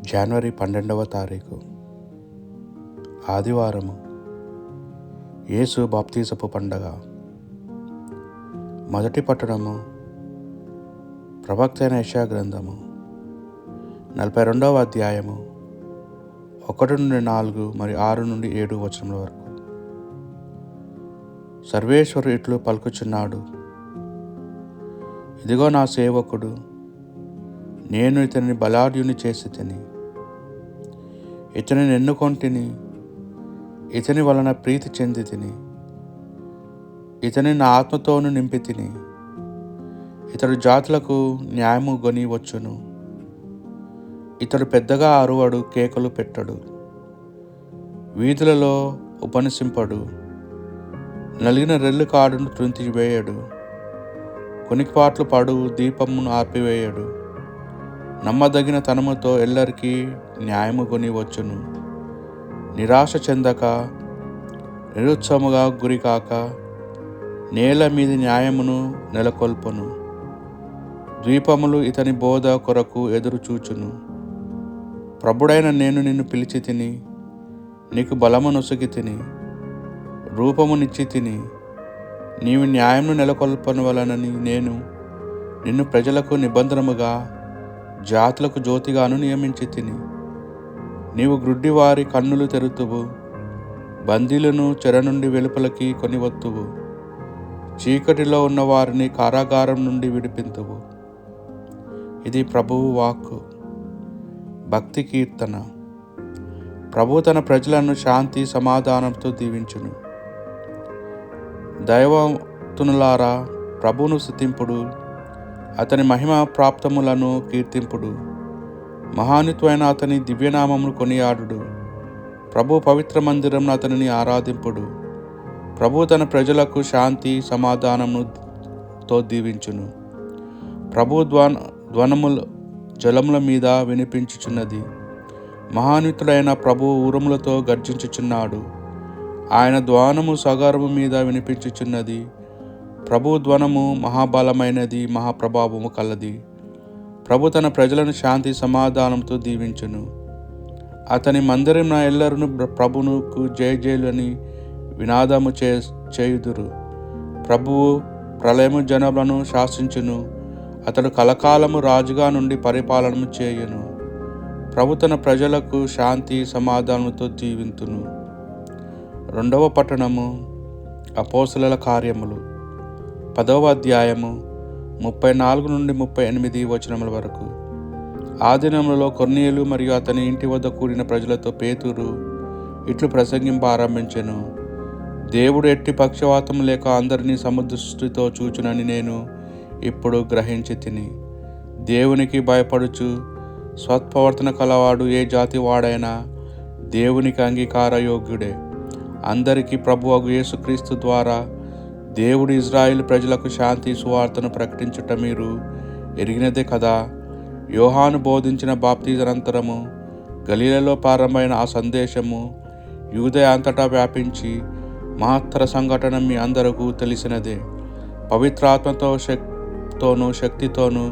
జనవరి 12వ తారీఖు ఆదివారము. యేసు బాప్తిసపు పండగ. మొదటి పట్టణము ప్రవక్త అయిన యెషయా గ్రంథము 42వ అధ్యాయము 1 నుండి 4 మరియు 6 నుండి 7 వచనముల వరకు. సర్వేశ్వరుడు ఇట్లు పలుకుచున్నాడు: ఇదిగో నా సేవకుడు, నేను ఇతనిని బలాఢ్యుని చేసి తిని, ఇతనిని ఎన్నుకొంటిని, ఇతని వలన ప్రీతి చెంది తిని, ఇతని నా ఆత్మతోను నింపి తిని. ఇతడు జాతులకు న్యాయము గొని వచ్చును. ఇతడు పెద్దగా అరువడు, కేకలు పెట్టడు, వీధులలో ఉపనిసింపడు, నలిగిన రెల్లు కాడును త్రుంచివేయడు, కొనికిపాట్లు పడు దీపమును ఆర్పివేయడు. నమ్మదగిన తనముతో ఎల్లరికీ న్యాయము కొని వచ్చును. నిరాశ చెందక, నిరుత్సముగా గురికాక, నేల మీది న్యాయమును నెలకొల్పును. ద్వీపములు ఇతని బోధ కొరకు ఎదురు చూచును. ప్రభుడైన నేను నిన్ను పిలిచి తిని, నీకు బలము నొసగి తిని, రూపమునిచ్చి తిని, నీవు న్యాయమును నెలకొల్పనవలనని నేను నిన్ను ప్రజలకు నిబంధనముగా, జాతులకు జ్యోతిగాను నియమించి తిని. నీవు గ్రుడ్డివారి కన్నులు తెరుతువు, బందీలను చెర నుండి వెలుపలకి కొనివత్తువు, చీకటిలో ఉన్నవారిని కారాగారం నుండి విడిపింతువు. ఇది ప్రభువు వాక్కు. భక్తి కీర్తన. ప్రభు తన ప్రజలను శాంతి సమాధానంతో దీవించును. దైవతునులారా, ప్రభువును స్తుతింపుడు, అతని మహిమ ప్రాప్తములను కీర్తింపుడు. మహాన్వితుడైన అతని దివ్యనామమును కొనియాడుడు. ప్రభు పవిత్ర మందిరమును అతనిని ఆరాధింపుడు. ప్రభు తన ప్రజలకు శాంతి సమాధానముతో దీవించును. ప్రభు ధ్వనములు జలముల మీద వినిపించుచున్నది. మహాన్వితుడైన ప్రభు ఊరములతో గర్జించుచున్నాడు. ఆయన ధ్వానము సాగరము మీద వినిపించుచున్నది. ప్రభు ధ్వనము మహాబలమైనది, మహాప్రభావము కలది. ప్రభు తన ప్రజలను శాంతి సమాధానంతో దీవించును. అతని మందిరమున ఎల్లరును ప్రభువుకు జయజయలని వినాదము చేయుదురు. ప్రభువు ప్రళయము జనములను శాసించును. అతడు కలకాలము రాజుగా నుండి పరిపాలన చేయును. ప్రభు తన ప్రజలకు శాంతి సమాధానంతో దీవింతును. రెండవ పట్టణము అపోస్తలుల కార్యములు 10వ అధ్యాయము 34 నుండి 38 వచనముల వరకు. ఆ దినములలో కొర్నేలు మరియు అతని ఇంటి వద్ద కూడిన ప్రజలతో పేతురు ఇట్లు ప్రసంగింప ఆరంభించెను: దేవుడు ఎట్టి పక్షవాతం లేక అందరినీ సమదృష్టితో చూచునని నేను ఇప్పుడు గ్రహించి తిని. దేవునికి భయపడుచు సత్ప్రవర్తన కలవాడు ఏ జాతి వాడైనా దేవునికి అంగీకారయోగ్యుడే. అందరికీ ప్రభువగు యేసుక్రీస్తు ద్వారా దేవుడు ఇజ్రాయేలు ప్రజలకు శాంతి సువార్తను ప్రకటించుట మీరు ఎరిగినదే కదా. యోహాను బోధించిన బాప్తిజానంతరము గలిలయలో ప్రారంభమైన ఆ సందేశము యూదయ అంతటా వ్యాపించి మహత్తర సంఘటన మీ అందరికీ తెలిసినదే. పవిత్రాత్మతోనూ శక్తితోనూ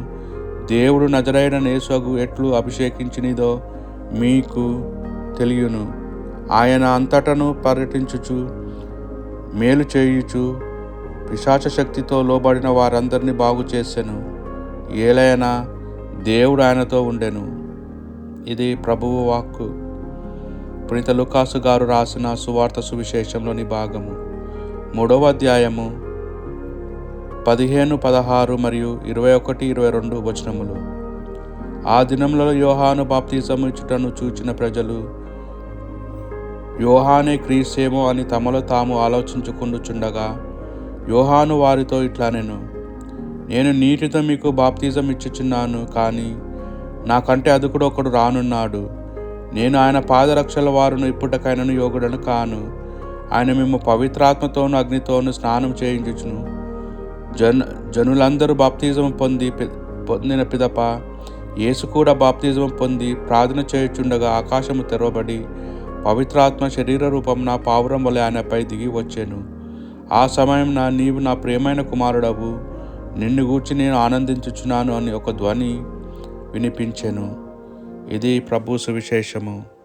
దేవుడు నజరైన యేసును ఎట్లు అభిషేకించినదో మీకు తెలియను. ఆయన అంతటను పర్యటించుచు మేలు చేయుచు పిశాచ శక్తితో లోబడిన వారందరినీ బాగు చేసెను. ఏలైనా దేవుడు ఆయనతో ఉండెను. ఇది ప్రభువు వాక్కు. పునీత లూకాసు గారు రాసిన సువార్త సువిశేషంలోని భాగము 3వ అధ్యాయము 15, 16 మరియు 21, 22 వచనములు. ఆ దినములలో యోహాను బాప్తిసము ఇచ్చుటను చూచిన ప్రజలు యోహానే క్రీస్తేమో అని తమలో తాము ఆలోచించుకుంటుచుండగా యోహాను వారితో ఇట్లనెను: నేను నీటితో మీకు బాప్తిజం ఇచ్చుచున్నాను, కానీ నాకంటే అదుకుడు ఒకడు రానున్నాడు. నేను ఆయన పాదరక్షల వారును ఇప్పుటకైనను యోగుడను కాను. ఆయన మేము పవిత్రాత్మతోనూ అగ్నితోనూ స్నానం చేయించుచును. జనులందరూ బాప్తిజం పొందిన పిదప యేసు కూడా బాప్తిజం పొంది ప్రార్థన చేయుచుండగా ఆకాశము తెరవబడి పవిత్రాత్మ శరీర రూపంన పావురం వలె ఆయనపై దిగి వచ్చెను. ఆ సమయం నీవు నా ప్రియమైన కుమారుడవు, నిన్ను గూర్చి నేను ఆనందించుచున్నాను అని ఒక ధ్వని వినిపించెను. ఇది ప్రభు సువిశేషము.